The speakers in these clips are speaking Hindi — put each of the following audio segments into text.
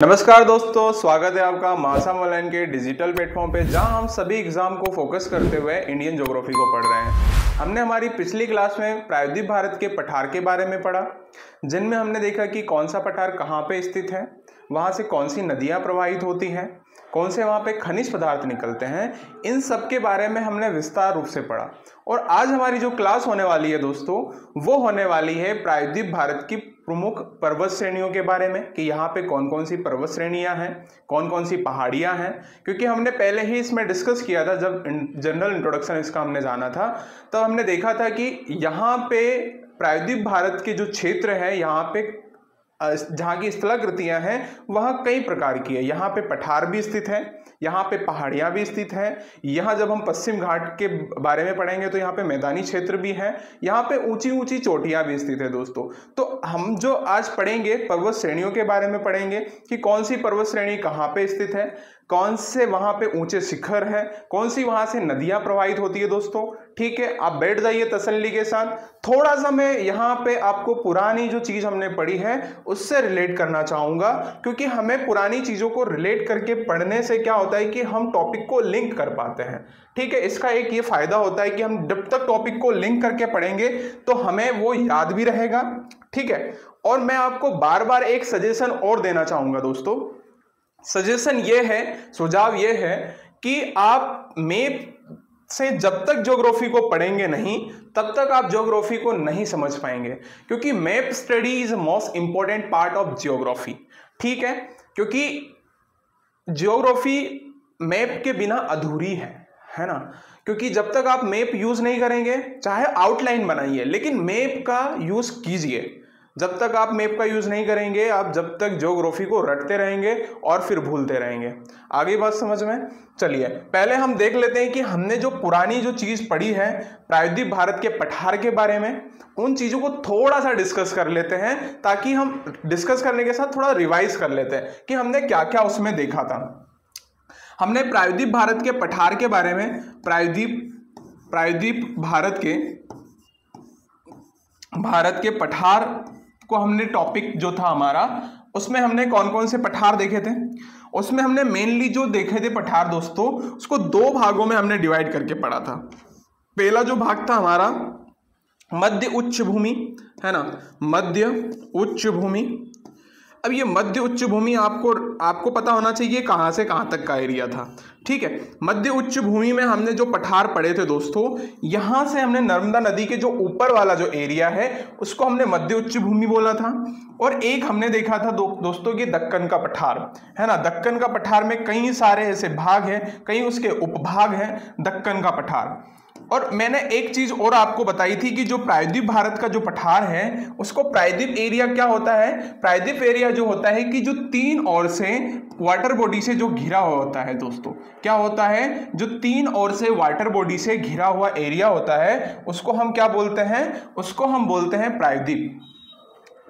नमस्कार दोस्तों, स्वागत है आपका मासा ऑनलाइन के डिजिटल प्लेटफॉर्म पे, जहां हम सभी एग्जाम को फोकस करते हुए इंडियन ज्योग्राफी को पढ़ रहे हैं। हमने हमारी पिछली क्लास में प्रायद्वीप भारत के पठार के बारे में पढ़ा, जिनमें हमने देखा कि कौन सा पठार कहाँ पे स्थित है, वहाँ से कौन सी नदियाँ प्रवाहित होती हैं, कौन से वहाँ पे खनिज पदार्थ निकलते हैं। इन सब के बारे में हमने विस्तार रूप से पढ़ा। और आज हमारी जो क्लास होने वाली है दोस्तों, वो होने वाली है प्रायद्वीप भारत की प्रमुख पर्वत श्रेणियों के बारे में, कि यहाँ पे कौन कौन सी पर्वत श्रेणियाँ हैं, कौन कौन सी पहाड़ियाँ हैं। क्योंकि हमने पहले ही इसमें डिस्कस किया था, जब जनरल इंट्रोडक्शन इसका हमने जाना था, तब हमने देखा था कि यहाँ पे प्रायद्वीप भारत के जो क्षेत्र है, यहाँ पे जहाँ की स्थलाकृतियाँ हैं वह कई प्रकार की है। यहाँ पे पठार भी स्थित है, यहाँ पे पहाड़ियाँ भी स्थित हैं। यहाँ जब हम पश्चिम घाट के बारे में पढ़ेंगे तो यहाँ पे मैदानी क्षेत्र भी है, यहाँ पे ऊंची ऊंची चोटियाँ भी स्थित है दोस्तों। तो हम जो आज पढ़ेंगे पर्वत श्रेणियों के बारे में पढ़ेंगे कि कौन सी पर्वत श्रेणी कहाँ पे स्थित है, कौन से वहाँ पे ऊंचे शिखर है, कौन सी वहाँ से नदियाँ प्रवाहित होती है दोस्तों। ठीक है, आप बैठ जाइए तसल्ली के साथ। थोड़ा सा मैं यहाँ पे आपको पुरानी जो चीज़ हमने पढ़ी है उससे रिलेट करना चाहूँगा, क्योंकि हमें पुरानी चीज़ों को रिलेट करके पढ़ने से क्या होता है कि हम टॉपिक को लिंक कर पाते हैं। ठीक है, इसका एक ये फायदा होता है कि हम जब तक टॉपिक को लिंक करके पढ़ेंगे तो हमें वो याद भी रहेगा। ठीक है, और मैं आपको बार बार एक सजेशन और देना चाहूँगा दोस्तों। सजेशन ये है, सुझाव ये है कि आप मैप से जब तक ज्योग्राफी को पढ़ेंगे नहीं, तब तक आप ज्योग्राफी को नहीं समझ पाएंगे, क्योंकि map study is most important part of geography. ठीक है, क्योंकि ज्योग्राफी मैप के बिना अधूरी है ना। क्योंकि जब तक आप मैप यूज नहीं करेंगे, चाहे आउटलाइन बनाइए, लेकिन मैप का यूज कीजिए। जब तक आप मैप का यूज नहीं करेंगे, आप जब तक ज्योग्राफी को रटते रहेंगे और फिर भूलते रहेंगे। आगे बात समझ में? चलिए पहले हम देख लेते हैं कि हमने जो पुरानी जो चीज पढ़ी है प्रायद्वीप भारत के पठार के बारे में, उन चीजों को थोड़ा सा डिस्कस कर लेते हैं, ताकि हम डिस्कस करने के साथ थोड़ा रिवाइज कर लेते हैं कि हमने क्या क्या उसमें देखा था। हमने प्रायद्वीप भारत के पठार के बारे में, प्रायद्वीप भारत के पठार को हमने टॉपिक जो था हमारा, उसमें हमने कौन कौन से पठार देखे थे। उसमें हमने मेनली जो देखे थे पठार दोस्तों, उसको दो भागों में हमने डिवाइड करके पढ़ा था। पहला जो भाग था हमारा मध्य उच्च भूमि, है ना, मध्य उच्च भूमि। अब ये मध्य उच्च भूमि आपको पता होना चाहिए कहाँ से कहाँ तक का एरिया था। ठीक है, मध्य उच्च भूमि में हमने जो पठार पढ़े थे दोस्तों, यहाँ से हमने नर्मदा नदी के जो ऊपर वाला जो एरिया है उसको हमने मध्य उच्च भूमि बोला था। और एक हमने देखा था दोस्तों कि दक्कन का पठार, है ना। दक्कन का पठार में कई सारे ऐसे भाग हैं, कई उसके उपभाग हैं दक्कन का पठार। और मैंने एक चीज और आपको बताई थी कि जो प्रायद्वीप भारत का जो पठार है उसको प्रायद्वीप एरिया क्या होता है। प्रायद्वीप एरिया जो होता है कि जो तीन ओर से वाटर बॉडी से जो घिरा हुआ होता है दोस्तों, क्या होता है, जो तीन ओर से वाटर बॉडी से घिरा हुआ एरिया होता है उसको हम क्या बोलते हैं, उसको हम बोलते हैं प्रायद्वीप।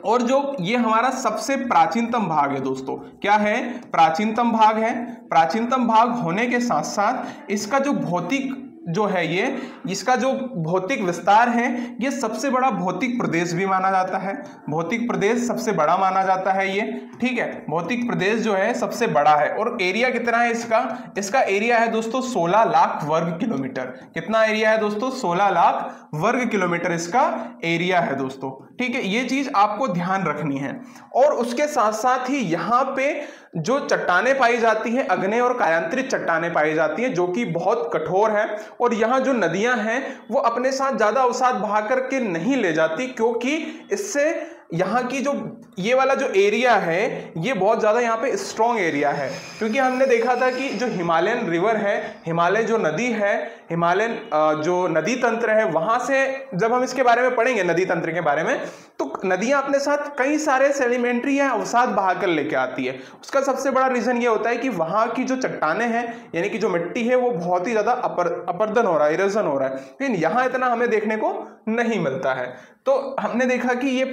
और जो ये हमारा सबसे प्राचीनतम भाग है दोस्तों, क्या है, प्राचीनतम भाग है। प्राचीनतम भाग होने के साथ साथ इसका जो भौतिक जो है ये, इसका जो भौतिक विस्तार है, ये सबसे बड़ा भौतिक प्रदेश भी माना जाता है। भौतिक प्रदेश सबसे बड़ा माना जाता है ये। ठीक है, भौतिक प्रदेश जो है सबसे बड़ा है। और एरिया कितना है इसका एरिया है दोस्तों 16 लाख वर्ग किलोमीटर। कितना एरिया है दोस्तों? 16 लाख वर्ग किलोमीटर इसका एरिया है दोस्तों। ठीक है, ये चीज आपको ध्यान रखनी है। और उसके साथ साथ ही यहाँ पे जो चट्टानें पाई जाती हैं, आग्नेय और कायांतरित चट्टानें पाई जाती हैं, जो कि बहुत कठोर है। और यहाँ जो नदियां हैं वो अपने साथ ज्यादा अवसाद बहा करके नहीं ले जाती, क्योंकि इससे यहाँ की जो ये वाला जो एरिया है ये बहुत ज़्यादा यहाँ पे स्ट्रॉन्ग एरिया है। क्योंकि हमने देखा था कि जो हिमालयन रिवर है, हिमालय जो नदी है, हिमालयन जो नदी तंत्र है, वहाँ से जब हम इसके बारे में पढ़ेंगे, नदी तंत्र के बारे में, तो नदियाँ अपने साथ कई सारे सेडिमेंट्री या अवसाद बहा कर लेके आती है। उसका सबसे बड़ा रीज़न ये होता है कि वहाँ की जो चट्टानें हैं, यानी कि जो मिट्टी है, वो बहुत ही ज़्यादा अपर्दन हो रहा है, इरोजन हो रहा है। लेकिन यहाँ इतना हमें देखने को नहीं मिलता है। तो हमने देखा कि ये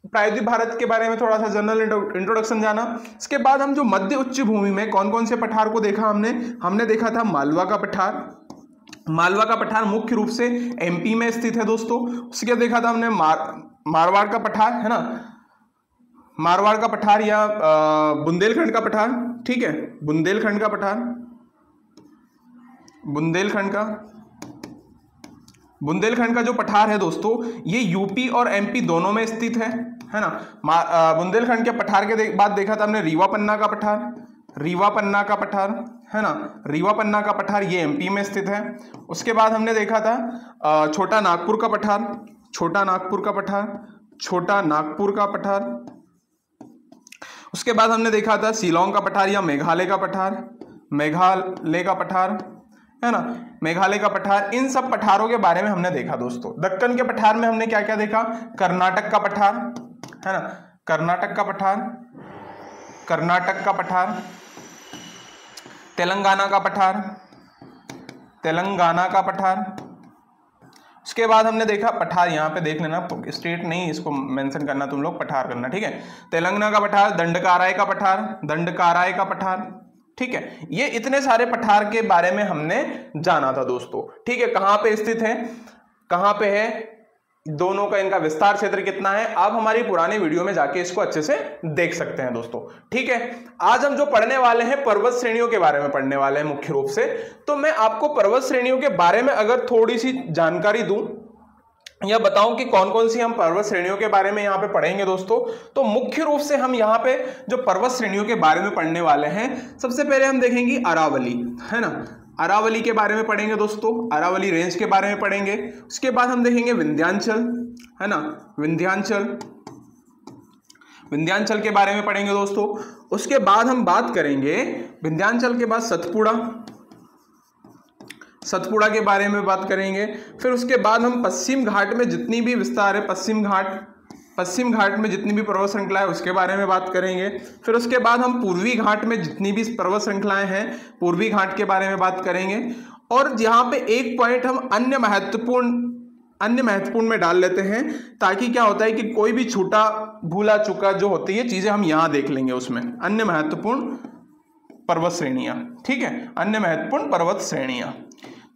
प्रायद्वीप भारत के बारे में थोड़ा सा जनरल इंट्रोडक्शन जाना। इसके बाद हम जो मध्य उच्च भूमि में कौन कौन से पठार को देखा हमने देखा था मालवा का पठार। मालवा का पठार मुख्य रूप से एमपी में स्थित है दोस्तों। उसके देखा था हमने मारवाड़ का पठार, है ना, मारवाड़ का पठार या बुंदेलखंड का पठार, ठीक है, बुंदेलखंड का पठार, बुंदेलखंड का जो पठार है दोस्तों ये यूपी और एमपी दोनों में स्थित है ना। बुंदेलखंड के पठार के बाद देखा था हमने रीवा पन्ना का पठार, है ना, रीवा पन्ना का पठार ये एमपी में स्थित है। उसके बाद हमने देखा था छोटा नागपुर का पठार, उसके बाद हमने देखा था शिलोंग का पठार या मेघालय का पठार, है ना, मेघालय का पठार। इन सब पठारों के बारे में हमने देखा दोस्तों। दक्कन के पठार में हमने क्या क्या देखा, कर्नाटक का पठार, है ना, कर्नाटक का पठार, तेलंगाना का पठार। उसके बाद हमने देखा पठार, यहाँ पे देख लेना, स्टेट नहीं इसको मेंशन करना, तुम लोग पठार करना, ठीक है। तेलंगाना का पठार, दंडकाराय का पठार, ठीक है। ये इतने सारे पठार के बारे में हमने जाना था दोस्तों, ठीक है। कहाँ पे स्थित है, कहाँ पे है, दोनों का इनका विस्तार क्षेत्र कितना है, आप हमारी पुरानी वीडियो में जाके इसको अच्छे से देख सकते हैं दोस्तों, ठीक है। आज हम जो पढ़ने वाले हैं पर्वत श्रेणियों के बारे में पढ़ने वाले हैं मुख्य रूप से। तो मैं आपको पर्वत श्रेणियों के बारे में अगर थोड़ी सी जानकारी दूं या बताऊं कि कौन कौन सी हम पर्वत श्रेणियों के बारे में यहाँ पे पढ़ेंगे दोस्तों, तो मुख्य रूप से हम यहाँ पे जो पर्वत श्रेणियों के बारे में पढ़ने वाले हैं, सबसे पहले हम देखेंगे अरावली, है ना, अरावली के बारे में पढ़ेंगे दोस्तों, अरावली रेंज के बारे में पढ़ेंगे। उसके बाद हम देखेंगे विंध्याचल, है ना, विंध्याचल के बारे में पढ़ेंगे दोस्तों। उसके बाद हम बात करेंगे विंध्याचल के बाद सतपुड़ा के बारे में बात करेंगे। फिर उसके बाद हम पश्चिम घाट में जितनी भी विस्तार है, पश्चिम घाट में जितनी भी पर्वत श्रृंखला है उसके बारे में बात करेंगे। फिर उसके बाद हम पूर्वी घाट में जितनी भी पर्वत श्रृंखलाएं हैं पूर्वी घाट के बारे में बात करेंगे। और यहाँ पे एक पॉइंट हम अन्य महत्वपूर्ण में डाल लेते हैं, ताकि क्या होता है कि कोई भी छूटा भूला चुका जो होती है चीजें हम यहाँ देख लेंगे, उसमें अन्य महत्वपूर्ण पर्वत श्रेणियां, ठीक है, अन्य महत्वपूर्ण पर्वत श्रेणियां।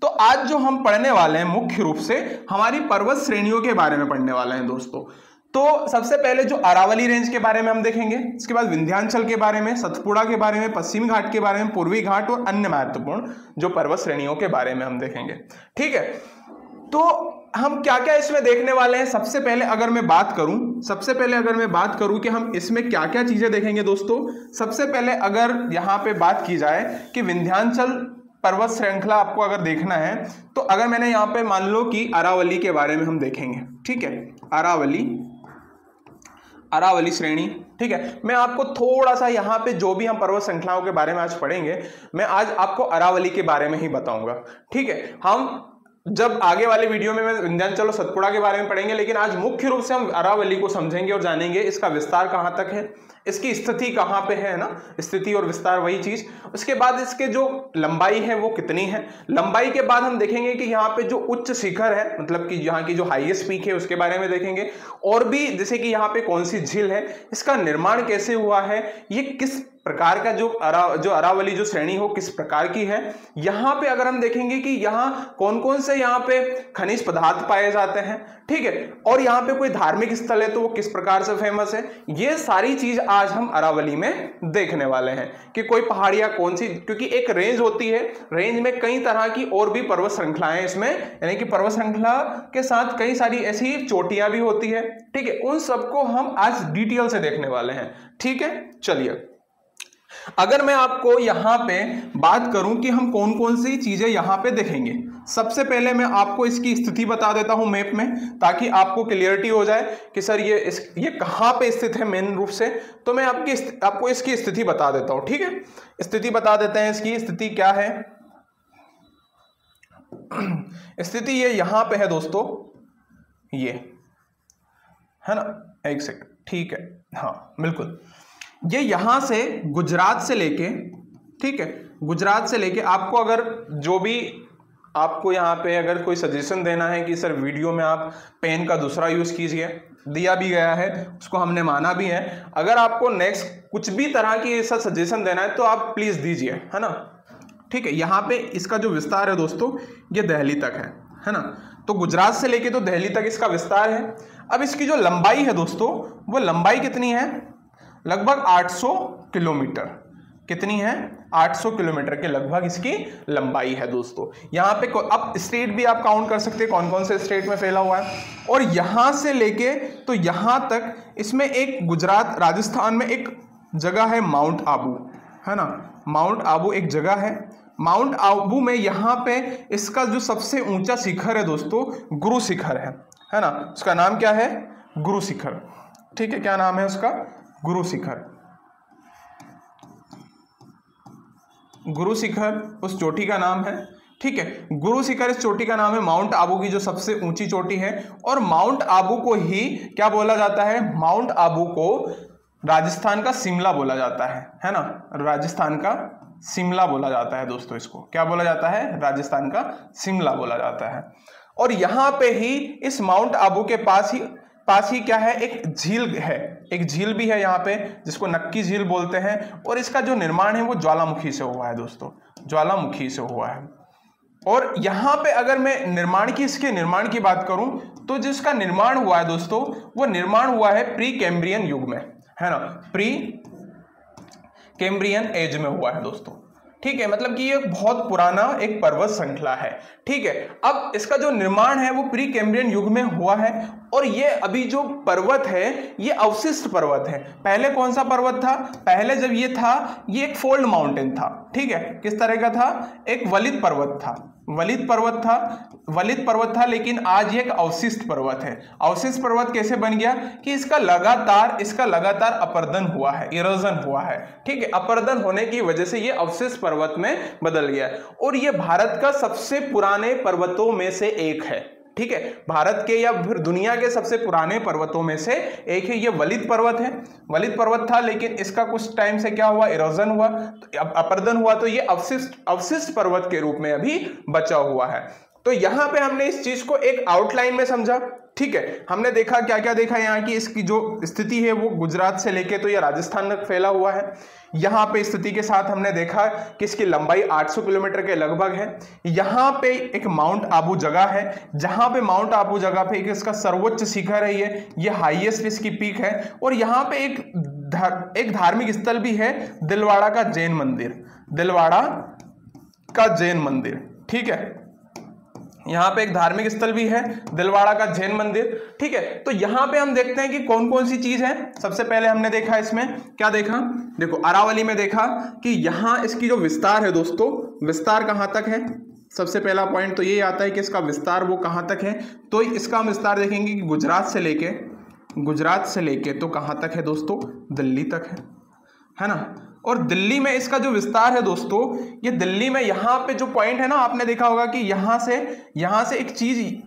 तो आज जो हम पढ़ने वाले हैं मुख्य रूप से हमारी पर्वत श्रेणियों के बारे में पढ़ने वाले हैं दोस्तों। तो सबसे पहले जो अरावली रेंज के बारे में हम देखेंगे, इसके बाद विंध्याचल के बारे में, सतपुड़ा के बारे में, पश्चिमी घाट के बारे में, पूर्वी घाट और अन्य महत्वपूर्ण जो पर्वत श्रेणियों के बारे में हम देखेंगे, ठीक है। तो हम क्या क्या इसमें देखने वाले हैं, सबसे पहले अगर मैं बात करूं कि हम इसमें क्या क्या चीजें देखेंगे दोस्तों। सबसे पहले अगर यहाँ पे बात की जाए कि विंध्याचल पर्वत श्रृंखला आपको अगर देखना है, तो अगर मैंने यहाँ पे मान लो कि अरावली के बारे में हम देखेंगे, ठीक है, अरावली श्रेणी, ठीक है। मैं आपको थोड़ा सा यहाँ पे जो भी हम पर्वत श्रृंखलाओं के बारे में आज पढ़ेंगे, मैं आज आपको अरावली के बारे में ही बताऊंगा, ठीक है। हम जब आगे वाले वीडियो में मैं विंध्याचल और सतपुड़ा के बारे में पढ़ेंगे, लेकिन आज मुख्य रूप से हम अरावली को समझेंगे और जानेंगे इसका विस्तार कहाँ तक है, इसकी स्थिति कहाँ पे है ना, स्थिति और विस्तार वही चीज। उसके बाद इसके जो लंबाई है वो कितनी है, लंबाई के बाद हम देखेंगे कि यहाँ पे जो उच्च शिखर है, मतलब कि यहाँ की जो हाईएस्ट पीक है उसके बारे में देखेंगे। और भी जैसे कि यहाँ पे कौन सी झील है, इसका निर्माण कैसे हुआ है, ये किस प्रकार का जो अरावली जो श्रेणी हो किस प्रकार की है। यहाँ पे अगर हम देखेंगे कि यहाँ कौन कौन से यहाँ पे खनिज पदार्थ पाए जाते हैं, ठीक है, और यहाँ पे कोई धार्मिक स्थल है तो वो किस प्रकार से फेमस है, ये सारी चीज आज हम अरावली में देखने वाले हैं। कि कोई पहाड़ियां कौन सी, क्योंकि एक रेंज होती है, रेंज में कई तरह की और भी पर्वत श्रृंखलाएं इसमें, यानी कि पर्वत श्रृंखला के साथ कई सारी ऐसी चोटियां भी होती है, ठीक है, उन सबको हम आज डिटेल से देखने वाले हैं, ठीक है। चलिए, अगर मैं आपको यहां पे बात करूं कि हम कौन कौन सी चीजें यहां पे देखेंगे, सबसे पहले मैं आपको इसकी स्थिति बता देता हूं मैप में, ताकि आपको क्लियरिटी हो जाए कि सर ये कहां पे स्थित है मेन रूप से। तो मैं आपको इसकी स्थिति बता देता हूं, ठीक है, स्थिति बता देते हैं। इसकी स्थिति क्या है, स्थिति ये यहां पे है दोस्तों, ये है ना, एक सेकंड, ठीक है, हाँ बिल्कुल, ये यहां से गुजरात से लेके, ठीक है, गुजरात से लेके आपको अगर जो भी आपको यहाँ पे अगर कोई सजेशन देना है कि सर वीडियो में आप पेन का दूसरा यूज़ कीजिए, दिया भी गया है, उसको हमने माना भी है। अगर आपको नेक्स्ट कुछ भी तरह की ऐसा सजेशन देना है तो आप प्लीज़ दीजिए, है ना, ठीक है। यहाँ पे इसका जो विस्तार है दोस्तों ये दिल्ली तक है ना, तो गुजरात से लेके तो दिल्ली तक इसका विस्तार है। अब इसकी जो लंबाई है दोस्तों, वो लंबाई कितनी है, लगभग 800 किलोमीटर। कितनी है? 800 किलोमीटर के लगभग इसकी लंबाई है दोस्तों। यहाँ पे अब स्टेट भी आप काउंट कर सकते हैं कौन कौन से स्टेट में फैला हुआ है। और यहाँ से लेके तो यहाँ तक इसमें एक गुजरात राजस्थान में एक जगह है माउंट आबू, है ना, माउंट आबू एक जगह है। माउंट आबू में यहाँ पे इसका जो सबसे ऊंचा शिखर है दोस्तों गुरु शिखर है ना। उसका नाम क्या है? गुरु शिखर। ठीक है, क्या नाम है उसका? गुरु शिखर। गुरु शिखर उस चोटी का नाम है। ठीक है, गुरु शिखर इस चोटी का नाम है। माउंट आबू की जो सबसे ऊंची चोटी है। और माउंट आबू को ही क्या बोला जाता है? माउंट आबू को राजस्थान का शिमला बोला जाता है ना। राजस्थान का शिमला बोला जाता है दोस्तों। इसको क्या बोला जाता है? राजस्थान का शिमला बोला जाता है। और यहाँ पे ही इस माउंट आबू के पास ही क्या है? एक झील है। एक झील भी है यहाँ पे जिसको नक्की झील बोलते हैं। और इसका जो निर्माण है वो ज्वालामुखी से हुआ है दोस्तों, ज्वालामुखी से हुआ है। और यहाँ पे अगर मैं इसके निर्माण की बात करूं तो जिसका निर्माण हुआ है दोस्तों वो निर्माण हुआ है प्री कैम्ब्रियन युग में, है ना, प्री कैम्ब्रियन एज में हुआ है दोस्तों। ठीक है, मतलब कि ये बहुत पुराना एक पर्वत श्रृंखला है। ठीक है, अब इसका जो निर्माण है वो प्री कैम्ब्रियन युग में हुआ है। और ये अभी जो पर्वत है ये अवशिष्ट पर्वत है। पहले कौन सा पर्वत था? पहले जब ये था ये एक फोल्ड माउंटेन था। ठीक है, किस तरह का था? एक वलित पर्वत था। वलित पर्वत था लेकिन आज ये एक अवशिष्ट पर्वत है। अवशिष्ट पर्वत कैसे बन गया? कि इसका लगातार अपर्दन हुआ है, इरोजन हुआ है। ठीक है, अपर्दन होने की वजह से ये अवशिष्ट पर्वत में बदल गया। और ये भारत का सबसे पुराने पर्वतों में से एक है। ठीक है, भारत के या फिर दुनिया के सबसे पुराने पर्वतों में से एक है। ये वलित पर्वत है। वलित पर्वत था लेकिन इसका कुछ टाइम से क्या हुआ? इरोजन हुआ, अपर्दन हुआ, तो ये अवशिष्ट पर्वत के रूप में अभी बचा हुआ है। तो यहाँ पे हमने इस चीज को एक आउटलाइन में समझा। ठीक है, हमने देखा क्या क्या देखा यहाँ की इसकी जो स्थिति है वो गुजरात से लेके तो ये राजस्थान तक फैला हुआ है। यहाँ पे स्थिति के साथ हमने देखा कि इसकी लंबाई 800 किलोमीटर के लगभग है। यहाँ पे एक माउंट आबू जगह है, जहाँ पे माउंट आबू जगह पे एक इसका सर्वोच्च शिखर है, ये हाईएस्ट इसकी पीक है। और यहाँ पे एक धार्मिक स्थल भी है, दिलवाड़ा का जैन मंदिर, दिलवाड़ा का जैन मंदिर। ठीक है, यहाँ पे एक धार्मिक स्थल भी है, दिलवाड़ा का जैन मंदिर। ठीक है, तो यहाँ पे हम देखते हैं कि कौन कौन सी चीज है। सबसे पहले हमने देखा इसमें क्या देखा? देखो, अरावली में देखा कि यहाँ इसकी जो विस्तार है दोस्तों, विस्तार कहाँ तक है? सबसे पहला पॉइंट तो ये आता है कि इसका विस्तार वो कहाँ तक है। तो इसका हम विस्तार देखेंगे कि गुजरात से लेके तो कहाँ तक है दोस्तों? दिल्ली तक है ना। और दिल्ली में इसका जो विस्तार है दोस्तों, ये दिल्ली में यहाँ पे जो पॉइंट है ना, आपने देखा होगा कि यहाँ से एक चीज,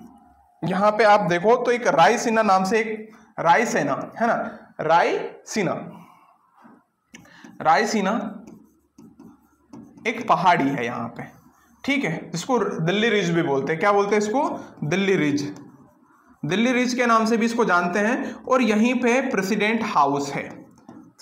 यहाँ पे आप देखो तो एक रायसीना नाम से एक रायसेना है ना, रायसीना एक पहाड़ी है यहाँ पे। ठीक है, जिसको दिल्ली रिज भी बोलते हैं। क्या बोलते हैं इसको? दिल्ली रिज के नाम से भी इसको जानते हैं। और यहीं पे प्रेसिडेंट हाउस है,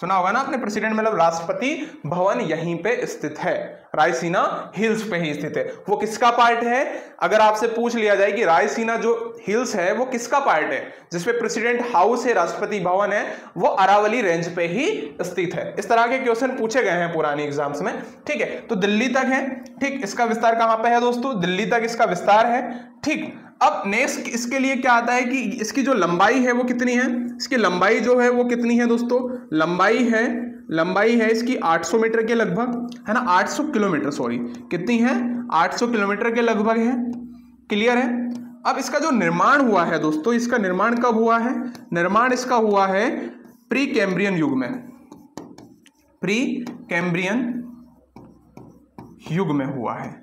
सुना होगा ना आपने, प्रेसिडेंट मतलब राष्ट्रपति भवन यहीं पे स्थित है, रायसीना हिल्स पे ही स्थित है। वो किसका पार्ट है? अगर आपसे पूछ लिया जाए कि रायसीना जो हिल्स है वो किसका पार्ट है, जिसपे प्रेसिडेंट हाउस है, राष्ट्रपति भवन है, वो अरावली रेंज पे ही स्थित है। इस तरह के क्वेश्चन पूछे गए हैं पुरानी एग्जाम्स में। ठीक है, तो दिल्ली तक है। ठीक, इसका विस्तार कहां पे है दोस्तों? दिल्ली तक इसका विस्तार है। ठीक, अब नेक्स्ट इसके लिए क्या आता है कि इसकी जो लंबाई है वो कितनी है? इसकी लंबाई जो है वो कितनी है दोस्तों? लंबाई है इसकी 800 मीटर के लगभग, है ना, 800 किलोमीटर, सॉरी, कितनी है? 800 किलोमीटर के लगभग है। क्लियर है? अब इसका जो निर्माण हुआ है दोस्तों, इसका निर्माण कब हुआ है? निर्माण इसका हुआ है प्री कैम्ब्रियन युग में, प्री कैम्ब्रियन युग में हुआ है।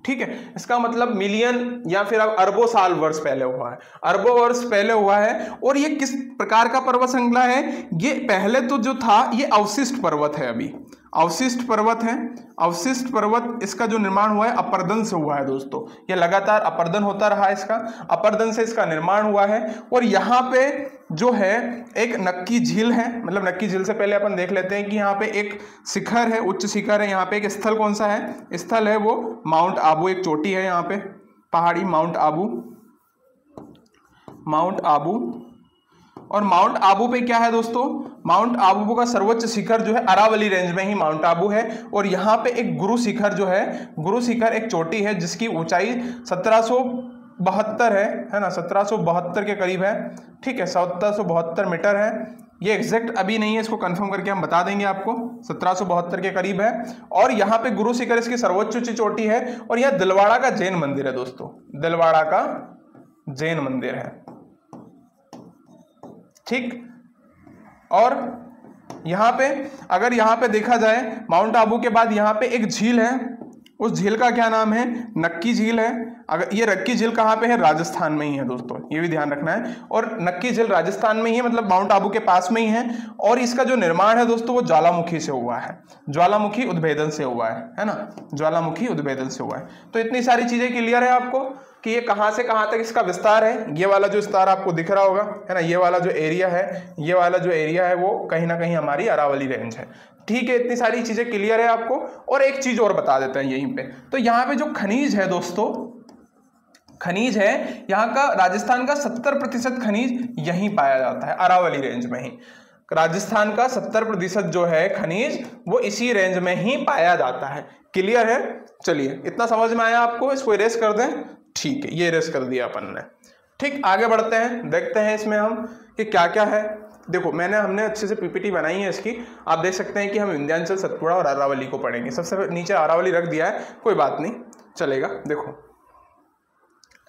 ठीक है, इसका मतलब मिलियन या फिर अरबों साल वर्ष पहले हुआ है, अरबों वर्ष पहले हुआ है। और ये किस प्रकार का पर्वत श्रृंखला है? ये पहले तो जो था ये अवशिष्ट पर्वत है, अभी अवशिष्ट पर्वत है। अवशिष्ट पर्वत, इसका जो निर्माण हुआ है अपर्दन से हुआ है दोस्तों। ये लगातार अपर्दन होता रहा है, इसका अपर्दन से इसका निर्माण हुआ है। और यहाँ पे जो है एक नक्की झील है, मतलब नक्की झील से पहले अपन देख लेते हैं कि यहाँ पे एक शिखर है, उच्च शिखर है। यहाँ पे एक स्थल कौन सा है? स्थल है वो माउंट आबू, एक चोटी है यहाँ पे पहाड़ी, माउंट आबू। और माउंट आबू पे क्या है दोस्तों, माउंट आबू का सर्वोच्च शिखर जो है अरावली रेंज में ही माउंट आबू है। और यहाँ पे एक गुरु शिखर जो है, गुरु शिखर एक चोटी है जिसकी ऊंचाई 1772 है ना, 1772 के करीब है, ठीक है, 1772 मीटर है। ये एग्जैक्ट अभी नहीं है, इसको कंफर्म करके हम बता देंगे आपको, 1772 के करीब है। और यहाँ पे गुरु शिखर इसकी सर्वोच्च चोटी है। और यह दिलवाड़ा का जैन मंदिर है दोस्तों, दिलवाड़ा का जैन मंदिर है, ठीक। और यहाँ पे अगर यहाँ पे देखा जाए माउंट आबू के बाद यहाँ पे एक झील है, उस झील का क्या नाम है, नक्की झील है। अगर ये नक्की झील कहाँ पे है, राजस्थान में ही है दोस्तों, ये भी ध्यान रखना है। और नक्की झील राजस्थान में ही है, मतलब माउंट आबू के पास में ही है। और इसका जो निर्माण है दोस्तों वो ज्वालामुखी से हुआ है, ज्वालामुखी उद्भेदन से हुआ है ना, ज्वालामुखी उद्भेदन से हुआ है। तो इतनी सारी चीजें क्लियर है आपको कि ये कहाँ से कहाँ तक इसका विस्तार है। ये वाला जो विस्तार आपको दिख रहा होगा है ना, ये वाला जो एरिया है, ये वाला जो एरिया है वो कहीं ना कहीं हमारी अरावली रेंज है, ठीक है। इतनी सारी चीजें क्लियर है आपको। और एक चीज और बता देते हैं यहीं पे, तो यहाँ पे जो खनिज है दोस्तों, खनिज है यहाँ का, राजस्थान का 70% खनिज यहीं पाया जाता है, अरावली रेंज में ही। राजस्थान का 70% जो है खनिज वो इसी रेंज में ही पाया जाता है। क्लियर है, चलिए इतना समझ में आया आपको, इसको इरेज कर दें, ठीक है, ये इरेज कर दिया अपन ने, ठीक। आगे बढ़ते हैं, देखते हैं इसमें हम कि क्या क्या है। देखो हमने अच्छे से पीपीटी बनाई है इसकी, आप देख सकते हैं कि हम विंध्याचल, सतपुड़ा और अरावली को पढ़ेंगे। सबसे नीचे अरावली रख दिया है, कोई बात नहीं, चलेगा। देखो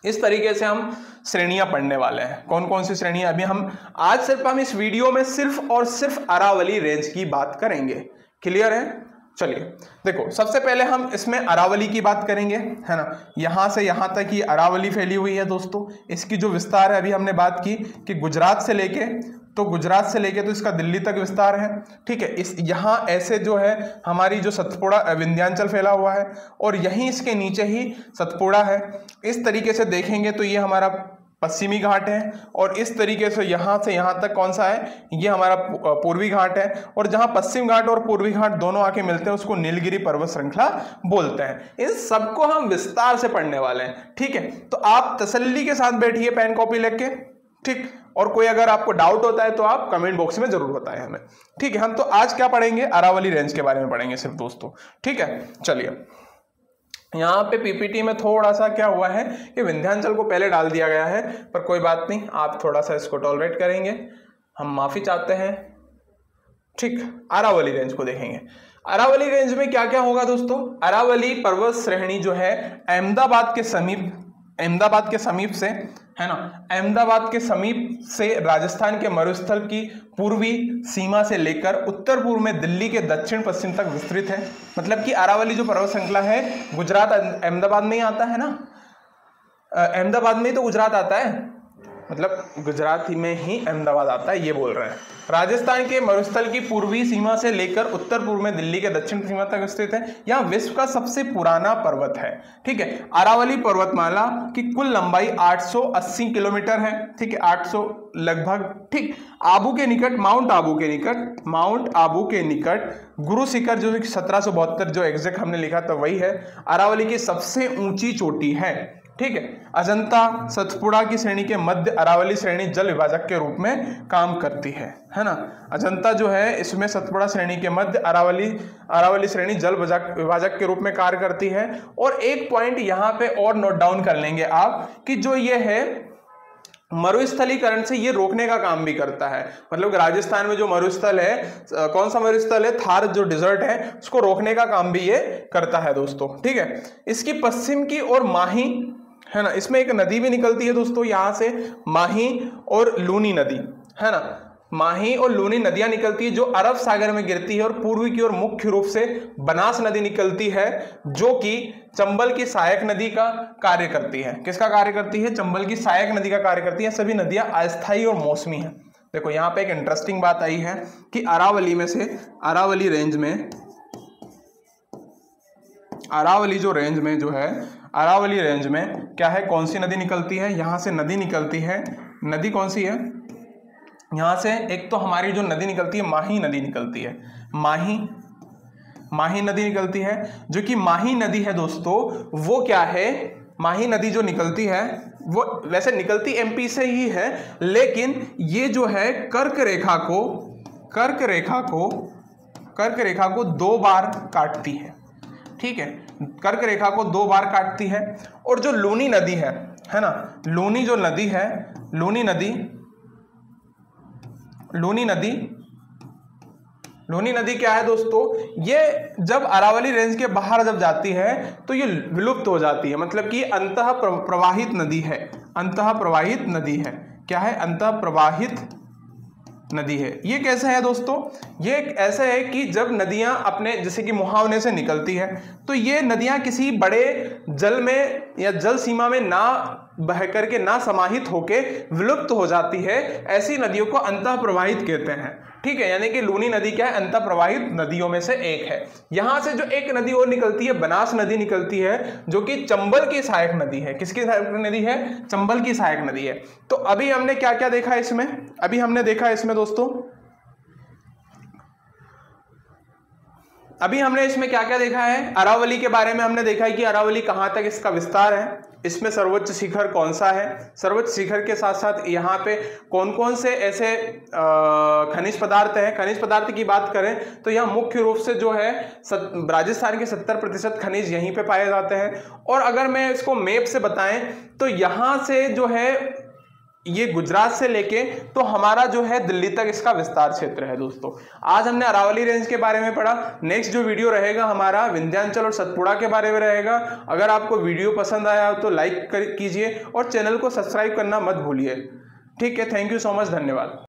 इस तरीके से हम श्रेणियां पढ़ने वाले हैं। कौन कौन सी श्रेणियां, अभी हम आज सिर्फ हम इस वीडियो में सिर्फ और सिर्फ अरावली रेंज की बात करेंगे। क्लियर है, चलिए देखो सबसे पहले हम इसमें अरावली की बात करेंगे, है ना। यहां से यहां तक ही अरावली फैली हुई है दोस्तों। इसकी जो विस्तार है, अभी हमने बात की कि गुजरात से लेके तो इसका दिल्ली तक विस्तार है, ठीक है। इस यहाँ ऐसे जो है हमारी जो सतपुड़ा विंध्याचल फैला हुआ है, और यहीं इसके नीचे ही सतपुड़ा है। इस तरीके से देखेंगे तो ये हमारा पश्चिमी घाट है, और इस तरीके से यहाँ तक कौन सा है, ये हमारा पूर्वी घाट है। और जहाँ पश्चिम घाट और पूर्वी घाट दोनों आके मिलते हैं उसको नीलगिरी पर्वत श्रृंखला बोलते हैं। इन सबको हम विस्तार से पढ़ने वाले हैं, ठीक है। तो आप तसल्ली के साथ बैठिए पेन कॉपी लेके, ठीक। और कोई अगर आपको डाउट होता है तो आप कमेंट बॉक्स में जरूर बताएं हमें, ठीक है। हम तो आज क्या पढ़ेंगे, अरावली रेंज के बारे में पढ़ेंगे सिर्फ दोस्तों, ठीक है। चलिए यहाँ पे पीपीटी में थोड़ा सा क्या हुआ है कि विंध्याचल को पहले डाल दिया गया है, पर कोई बात नहीं, आप थोड़ा सा इसको टॉलरेट करेंगे, हम माफी चाहते हैं, ठीक। अरावली रेंज को देखेंगे। अरावली रेंज में क्या क्या होगा दोस्तों, अरावली पर्वत श्रेणी जो है अहमदाबाद के समीप से, है ना, अहमदाबाद के समीप से राजस्थान के मरुस्थल की पूर्वी सीमा से लेकर उत्तर पूर्व में दिल्ली के दक्षिण पश्चिम तक विस्तृत है। मतलब कि अरावली जो पर्वत श्रृंखला है, गुजरात अहमदाबाद में ही आता है ना, अहमदाबाद में ही तो गुजरात आता है, मतलब गुजरात में ही अहमदाबाद आता है, ये बोल रहे हैं। राजस्थान के मरुस्थल की पूर्वी सीमा से लेकर उत्तर पूर्व में दिल्ली के दक्षिण सीमा तक स्थित है। यह विश्व का सबसे पुराना पर्वत है, ठीक है। अरावली पर्वतमाला की कुल लंबाई 880 किलोमीटर है, ठीक है, 800 लगभग, ठीक। माउंट आबू के निकट गुरु शिखर जो 1772 जो एग्जैक्ट हमने लिखा था वही है, अरावली की सबसे ऊंची चोटी है, ठीक है। अजंता सतपुड़ा की श्रेणी के मध्य अरावली श्रेणी जल विभाजक के रूप में काम करती है ना। अजंता जो है इसमें सतपुड़ा श्रेणी के मध्य अरावली श्रेणी जल विभाजक के रूप में कार्य करती है। और एक पॉइंट यहाँ पे और नोट डाउन कर लेंगे आप कि जो ये है मरुस्थलीकरण से ये रोकने का काम भी करता है। मतलब राजस्थान में जो मरुस्थल है, कौन सा मरुस्थल है, थार जो डिजर्ट है, उसको रोकने का काम भी ये करता है दोस्तों, ठीक है। इसकी पश्चिम की ओर माही, है ना, इसमें एक नदी भी निकलती है दोस्तों, यहां से माही और लूनी नदी, है ना, माही और लूनी नदियां निकलती है जो अरब सागर में गिरती है। और पूर्वी की ओर मुख्य रूप से बनास नदी निकलती है जो कि चंबल की सहायक नदी का कार्य करती है। किसका कार्य करती है, चंबल की सहायक नदी का कार्य करती है। सभी नदियां अस्थायी और मौसमी हैं। देखो यहाँ पे एक इंटरेस्टिंग बात आई है कि अरावली में से अरावली रेंज में क्या है, कौन सी नदी निकलती है, यहाँ से नदी निकलती है। नदी कौन सी है, यहाँ से एक तो हमारी जो नदी निकलती है माही नदी निकलती है, माही नदी निकलती है, जो कि माही नदी है दोस्तों, वो क्या है, माही नदी जो निकलती है वो वैसे निकलती एमपी से ही है, लेकिन ये जो है कर्क रेखा को 2 बार काटती है। ठीक है, कर्क रेखा को 2 बार काटती है। और जो लूनी नदी है ना, लूनी नदी क्या है दोस्तों, ये जब अरावली रेंज के बाहर जब जाती है तो ये विलुप्त हो जाती है, मतलब कि अंतः प्रवाहित नदी है। क्या है? अंतः प्रवाहित नदी है। ये कैसे है दोस्तों? ये ऐसा है कि जब नदियां अपने जैसे कि मुहावने से निकलती है तो ये नदियां किसी बड़े जल में या जल सीमा में ना बह करके ना समाहित होके विलुप्त हो जाती है, ऐसी नदियों को अंतः प्रवाहित कहते हैं। ठीक है, यानी कि लूनी नदी क्या है? अंतः प्रवाहित नदियों में से एक है। यहां से जो एक नदी और निकलती है, बनास नदी निकलती है, जो कि चंबल की सहायक नदी है। किसकी सहायक नदी है? चंबल की सहायक नदी है। तो अभी हमने क्या क्या देखा इसमें? अभी हमने देखा इसमें दोस्तों, अभी हमने इसमें क्या क्या देखा है? अरावली के बारे में हमने देखा है कि अरावली कहां तक इसका विस्तार है, इसमें सर्वोच्च शिखर कौन सा है, सर्वोच्च शिखर के साथ साथ यहाँ पे कौन कौन से ऐसे खनिज पदार्थ हैं। खनिज पदार्थ की बात करें तो यहाँ मुख्य रूप से जो है राजस्थान के 70% खनिज यहीं पे पाए जाते हैं। और अगर मैं इसको मैप से बताएं तो यहाँ से जो है ये गुजरात से लेके तो हमारा जो है दिल्ली तक इसका विस्तार क्षेत्र है। दोस्तों आज हमने अरावली रेंज के बारे में पढ़ा। नेक्स्ट जो वीडियो रहेगा हमारा विंध्याचल और सतपुड़ा के बारे में रहेगा। अगर आपको वीडियो पसंद आया तो लाइक कीजिए और चैनल को सब्सक्राइब करना मत भूलिए। ठीक है, थैंक यू सो मच, धन्यवाद।